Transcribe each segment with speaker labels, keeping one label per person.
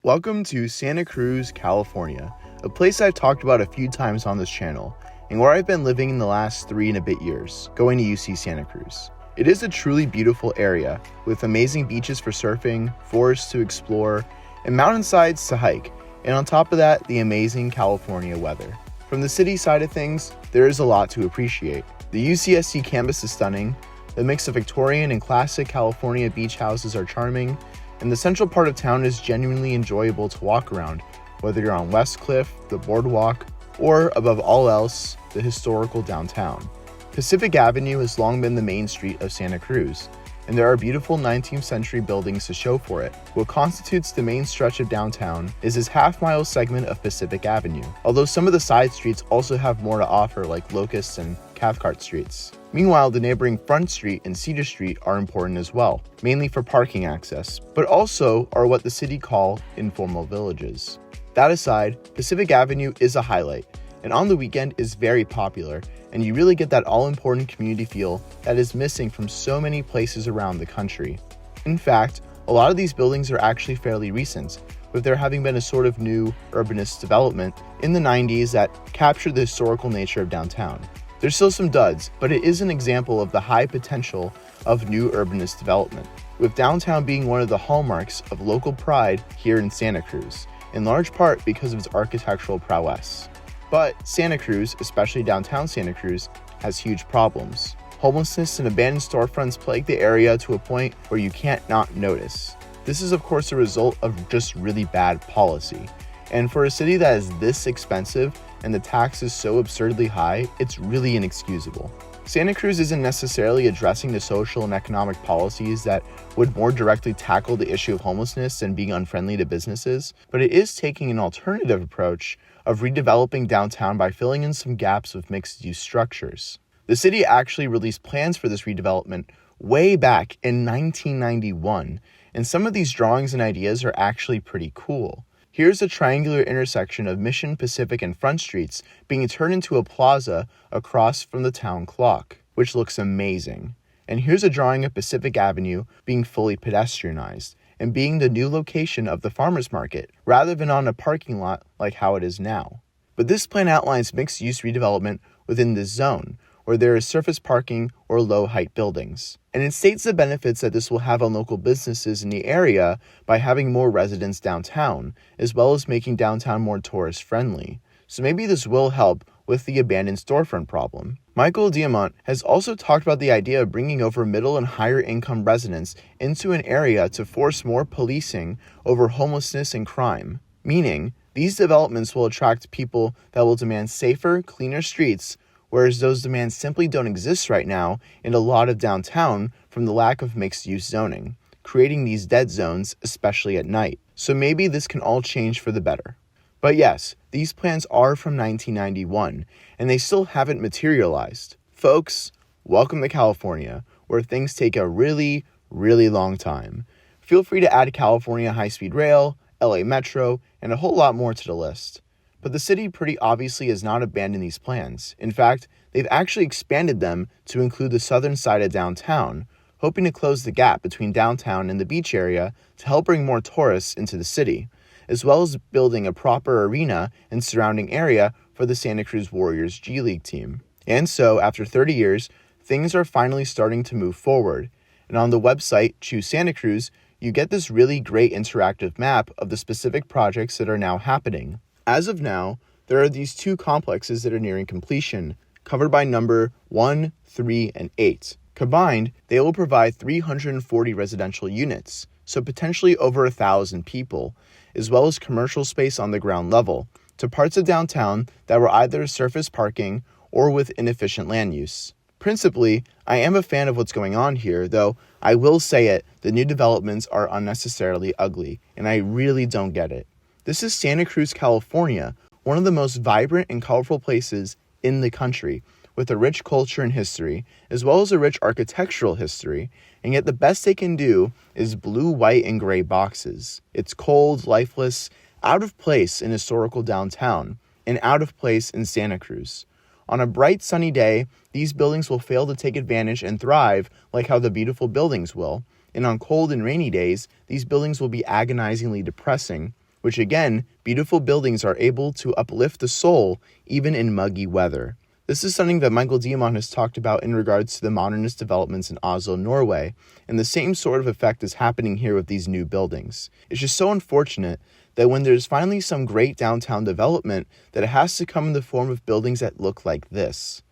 Speaker 1: Welcome to Santa Cruz, California, a place I've talked about a few times on this channel, and where I've been living in the last 3 and a bit years, going to UC Santa Cruz. It is a truly beautiful area, with amazing beaches for surfing, forests to explore, and mountainsides to hike, and on top of that, the amazing California weather. From the city side of things, there is a lot to appreciate. The UCSC campus is stunning, the mix of Victorian and classic California beach houses are charming, and the central part of town is genuinely enjoyable to walk around, whether you're on West Cliff, the boardwalk, or above all else, the historical downtown. Pacific Avenue has long been the main street of Santa Cruz, and there are beautiful 19th century buildings to show for it. What constitutes the main stretch of downtown is this half-mile segment of Pacific Avenue, although some of the side streets also have more to offer, like Locust and Cathcart streets. Meanwhile, the neighboring Front Street and Cedar Street are important as well, mainly for parking access, but also are what the city call informal villages. That aside, Pacific Avenue is a highlight, and on the weekend is very popular, and you really get that all-important community feel that is missing from so many places around the country. In fact, a lot of these buildings are actually fairly recent, with there having been a sort of new urbanist development in the 90s that captured the historical nature of downtown. There's still some duds, but it is an example of the high potential of new urbanist development, with downtown being one of the hallmarks of local pride here in Santa Cruz, in large part because of its architectural prowess. But Santa Cruz, especially downtown Santa Cruz, has huge problems. Homelessness and abandoned storefronts plague the area to a point where you can't not notice. This is of course a result of just really bad policy. And for a city that is this expensive and the tax is so absurdly high, it's really inexcusable. Santa Cruz isn't necessarily addressing the social and economic policies that would more directly tackle the issue of homelessness and being unfriendly to businesses, but it is taking an alternative approach of redeveloping downtown by filling in some gaps with mixed-use structures. The city actually released plans for this redevelopment way back in 1991, and some of these drawings and ideas are actually pretty cool. Here's a triangular intersection of Mission, Pacific, and Front Streets being turned into a plaza across from the town clock, which looks amazing. And here's a drawing of Pacific Avenue being fully pedestrianized and being the new location of the farmers market, rather than on a parking lot like how it is now. But this plan outlines mixed-use redevelopment within this zone, where there is surface parking or low-height buildings. And it states the benefits that this will have on local businesses in the area by having more residents downtown, as well as making downtown more tourist-friendly. So maybe this will help with the abandoned storefront problem. Michael Diamant has also talked about the idea of bringing over middle and higher income residents into an area to force more policing over homelessness and crime, meaning these developments will attract people that will demand safer, cleaner streets, whereas those demands simply don't exist right now in a lot of downtown from the lack of mixed-use zoning, creating these dead zones, especially at night. So maybe this can all change for the better. But yes, these plans are from 1991, and they still haven't materialized. Folks, welcome to California, where things take a really, really long time. Feel free to add California high-speed rail, LA Metro, and a whole lot more to the list. But the city pretty obviously has not abandoned these plans. In fact, they've actually expanded them to include the southern side of downtown, hoping to close the gap between downtown and the beach area to help bring more tourists into the city, as well as building a proper arena and surrounding area for the Santa Cruz Warriors G League team. And so, after 30 years, things are finally starting to move forward. And on the website, Choose Santa Cruz, you get this really great interactive map of the specific projects that are now happening. As of now, there are these 2 complexes that are nearing completion, covered by number 1, 3, and 8. Combined, they will provide 340 residential units, so potentially over 1,000 people, as well as commercial space on the ground level, to parts of downtown that were either surface parking or with inefficient land use. Principally, I am a fan of what's going on here, though I will say it, the new developments are unnecessarily ugly, and I really don't get it. This is Santa Cruz, California, one of the most vibrant and colorful places in the country, with a rich culture and history, as well as a rich architectural history, and yet the best they can do is blue, white, and gray boxes. It's cold, lifeless, out of place in historical downtown, and out of place in Santa Cruz. On a bright, sunny day, these buildings will fail to take advantage and thrive like how the beautiful buildings will, and on cold and rainy days, these buildings will be agonizingly depressing, which again, beautiful buildings are able to uplift the soul even in muggy weather. This is something that Michael Diamond has talked about in regards to the modernist developments in Oslo, Norway, and the same sort of effect is happening here with these new buildings. It's just so unfortunate that when there's finally some great downtown development, that it has to come in the form of buildings that look like this.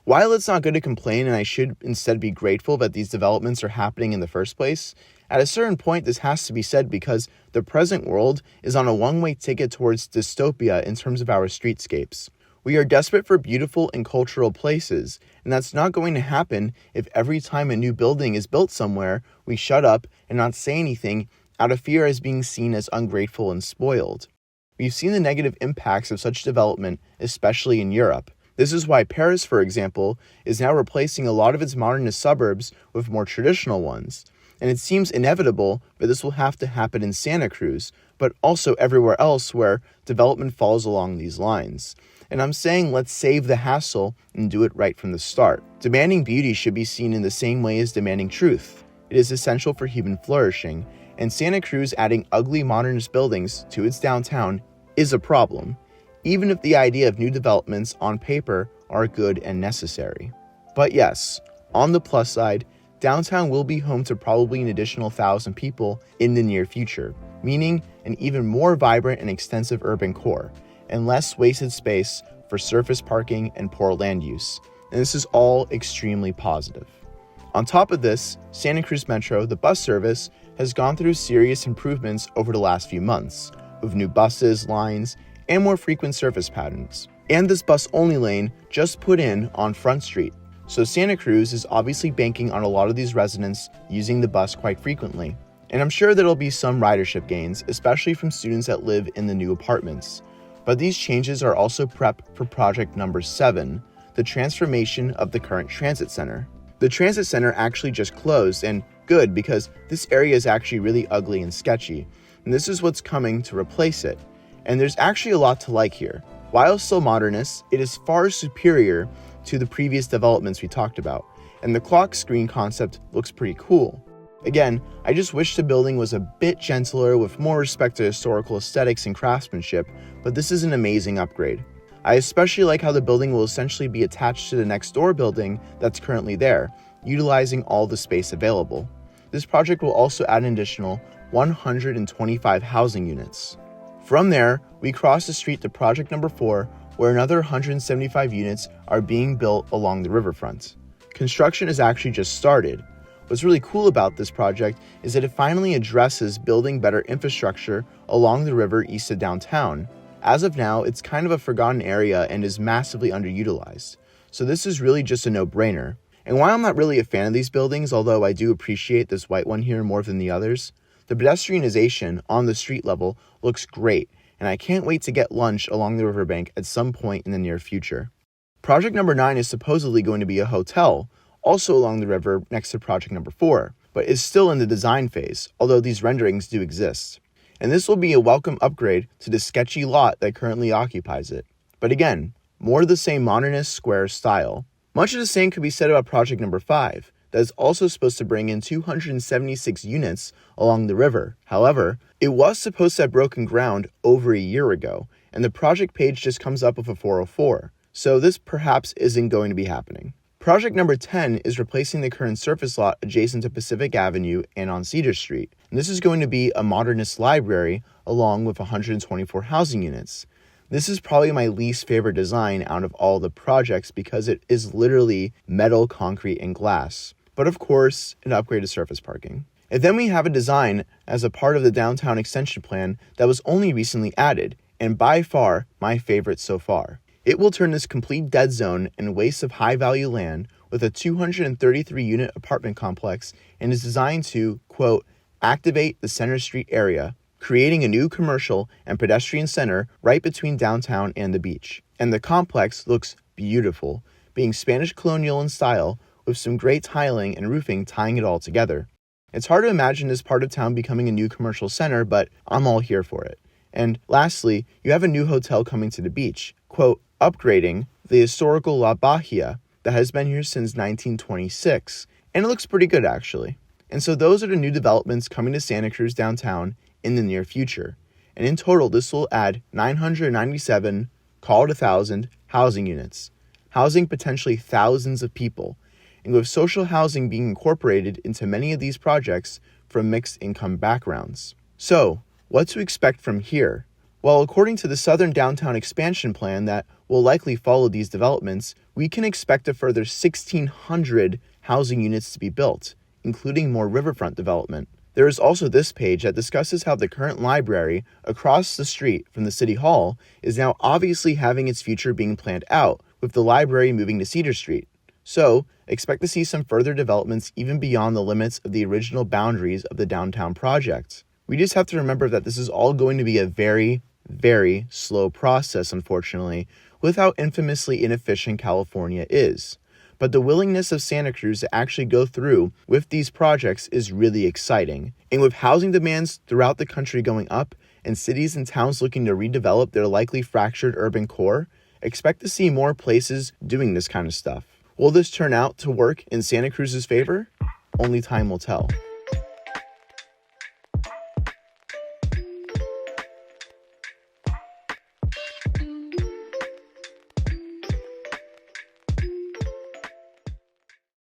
Speaker 1: While it's not good to complain and I should instead be grateful that these developments are happening in the first place, at a certain point this has to be said because the present world is on a one-way ticket towards dystopia in terms of our streetscapes. We are desperate for beautiful and cultural places, and that's not going to happen if every time a new building is built somewhere, we shut up and not say anything out of fear as being seen as ungrateful and spoiled. We've seen the negative impacts of such development, especially in Europe. This is why Paris, for example, is now replacing a lot of its modernist suburbs with more traditional ones. And it seems inevitable that this will have to happen in Santa Cruz, but also everywhere else where development falls along these lines. And I'm saying let's save the hassle and do it right from the start. Demanding beauty should be seen in the same way as demanding truth. It is essential for human flourishing, and Santa Cruz adding ugly modernist buildings to its downtown is a problem, even if the idea of new developments on paper are good and necessary. But yes, on the plus side, downtown will be home to probably an additional 1,000 people in the near future, meaning an even more vibrant and extensive urban core, and less wasted space for surface parking and poor land use. And this is all extremely positive. On top of this, Santa Cruz Metro, the bus service, has gone through serious improvements over the last few months, with new buses, lines, and more frequent surface patterns. And this bus-only lane just put in on Front Street. So Santa Cruz is obviously banking on a lot of these residents using the bus quite frequently. And I'm sure there'll be some ridership gains, especially from students that live in the new apartments. But these changes are also prep for project number 7, the transformation of the current transit center. The transit center actually just closed, and good because this area is actually really ugly and sketchy. And this is what's coming to replace it. And there's actually a lot to like here. While still modernist, it is far superior to the previous developments we talked about, and the clock screen concept looks pretty cool. Again, I just wish the building was a bit gentler with more respect to historical aesthetics and craftsmanship, but this is an amazing upgrade. I especially like how the building will essentially be attached to the next door building that's currently there, utilizing all the space available. This project will also add an additional 125 housing units. From there, we cross the street to project number 4, where another 175 units are being built along the riverfront. Construction has actually just started. What's really cool about this project is that it finally addresses building better infrastructure along the river east of downtown. As of now, it's kind of a forgotten area and is massively underutilized. So this is really just a no-brainer. And while I'm not really a fan of these buildings, although I do appreciate this white one here more than the others, the pedestrianization on the street level looks great, and I can't wait to get lunch along the riverbank at some point in the near future. Project number 9 is supposedly going to be a hotel, also along the river next to project number 4, but is still in the design phase, although these renderings do exist. And this will be a welcome upgrade to the sketchy lot that currently occupies it. But again, more of the same modernist square style. Much of the same could be said about project number 5, that is also supposed to bring in 276 units along the river. However, it was supposed to have broken ground over a year ago, and the project page just comes up with a 404, so this perhaps isn't going to be happening. Project number 10 is replacing the current surface lot adjacent to Pacific Avenue and on Cedar Street, and this is going to be a modernist library along with 124 housing units. This is probably my least favorite design out of all the projects because it is literally metal, concrete, and glass. But of course, an upgrade to surface parking. And then we have a design as a part of the downtown extension plan that was only recently added, and by far my favorite so far. It will turn this complete dead zone and waste of high-value land with a 233-unit apartment complex and is designed to, quote, activate the Center Street area, creating a new commercial and pedestrian center right between downtown and the beach. And the complex looks beautiful, being Spanish colonial in style with some great tiling and roofing tying it all together. It's hard to imagine this part of town becoming a new commercial center, but I'm all here for it. And lastly, you have a new hotel coming to the beach, quote, upgrading the historical La Bahia that has been here since 1926, and it looks pretty good actually. And so those are the new developments coming to Santa Cruz downtown in the near future. and in total this will add 997, call it 1,000, housing units, housing potentially thousands of people, and with social housing being incorporated into many of these projects from mixed income backgrounds. So, what to expect from here? Well, according to the Southern Downtown Expansion Plan that will likely follow these developments, we can expect a further 1,600 housing units to be built, including more riverfront development. There is also this page that discusses how the current library across the street from the City Hall is now obviously having its future being planned out, with the library moving to Cedar Street. So, expect to see some further developments even beyond the limits of the original boundaries of the downtown project. We just have to remember that this is all going to be a very, very slow process, unfortunately, with how infamously inefficient California is. But the willingness of Santa Cruz to actually go through with these projects is really exciting. And with housing demands throughout the country going up and cities and towns looking to redevelop their likely fractured urban core, expect to see more places doing this kind of stuff. Will this turn out to work in Santa Cruz's favor? Only time will tell.